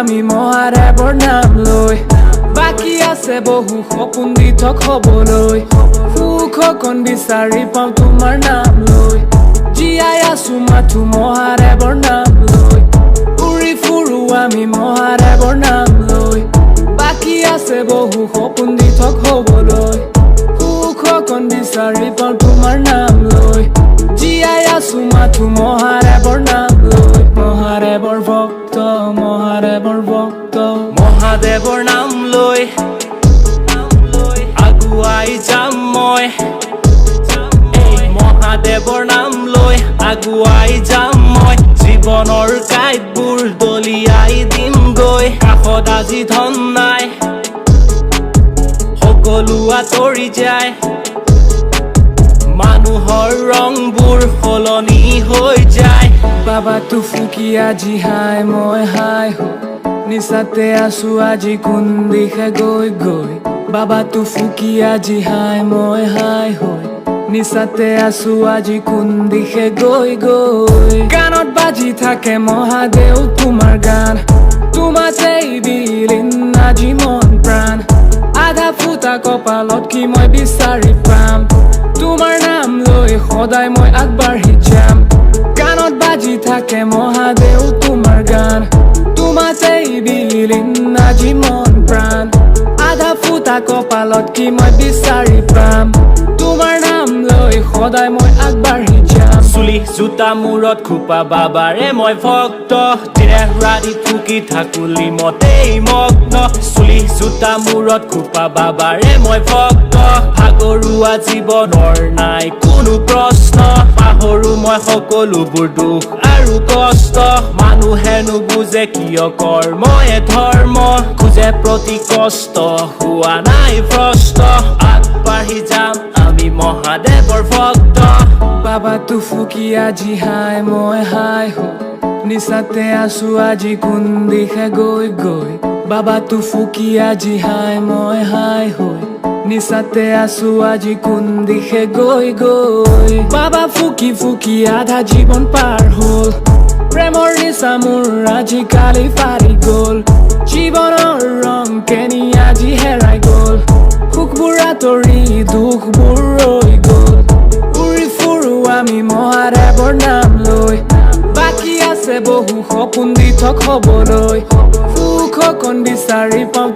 আমি মহাদেৱৰ নাম লৈ বাকী আছে বহু সপোন দি থক হ'বলৈ সুখকণ বিচাৰি পাওঁ তোমাৰ নাম লৈ জীয়াই আছো মাথো মহাদেৱৰ নাম লৈ উৰি ফুৰো আমি মহাদেৱৰ নাম লৈ বাকী আছে বহু সপোন দি থক হ'বলৈ সুখকণ বিচাৰি পাওঁ তোমাৰ নাম লৈ জীয়াই আছো মাথো মহাদেৱৰ নাম লৈ মহাদেৱৰ ভক্ত মহাদেৱৰ নাম লৈ আগুৱাই যাম মই মহাদেৱৰ নাম লৈ আগুৱাই যাম মই জীৱনৰ কাঁইটবোৰ দলিয়াই দিম গৈ কাষত আজি ধন নাই সকলো আঁতৰি যায় মানুহৰ ৰংবোৰ সলনি হৈ যায় বাবাটো ফুকি আজি হাই মই হাই হৈ নিচাতে আছো আজি কোন দিশে গৈ গৈ বাবাটো ফুকি আজি হাই মই হাই হৈ নিচাতে আছো আজি কোন দিশে গৈ গৈ গানত বাজি থাকে মহাদেৱ তোমাৰ গান তোমাতেই বিলীন আজি মন প্ৰাণ আধা ফুটা কপালত কি মই বিচাৰি পাম তোমাৰ নাম লৈ সদায় মই আগবাঢ়ি যাম গানত বাজি থাকে মহাদেৱ তোমাৰ গান তোমাতেই বিলীন আজি মন প্ৰাণ আধা ফুটা কপালত কি মই বিচাৰি পাম তোমাৰ নাম লৈ সদায় মই আগবাঢ়ি যাম চুলি জোতা মূৰত খোপা বাবাৰে মই ভক্ত দিনে ৰাতি ফুকি থাকো লিমতেই মগ্ন চুলি জোতা মূৰত খোপা বাবাৰে মই ভক্ত ভাগৰুৱা জীৱনৰ নাই কোনো প্ৰশ্ন পাহৰো মই সকলোবোৰ দুখ আৰু কষ্ট মানুহে নুবুজে কিয় কৰ্ময়ে ধৰ্ম খোজে প্ৰতি কষ্ট হোৱা নাই ভ্ৰষ্ট আগবাঢ়ি যাম আমি মহাদেৱৰ ভক্ত বাবাটো ফুকি আজি হাই মই হাই হৈ নিচাতে আছো আজি কোন দিশে গৈ গৈ বাবাটো ফুকি আজি হাই মই হাই হৈ নিচাতে আছো আজি কোন দিশে গৈ গৈ বাবা ফুকি ফুকি আধা জীৱন পাৰ হ'ল প্ৰেমৰ নিচা মোৰ আজিকালি পাৰি গ'ল জীৱনৰ ৰং কেনি আজি হেৰাই গ'ল সুখবোৰ আঁতৰি দুখবোৰ ৰৈ গ'ল উৰি ফুৰো আমি মহাদেৱৰ নাম লৈ বাকী আছে বহু সপোন দি থক হ'বলৈ সুখকণ বিচাৰি পাওঁ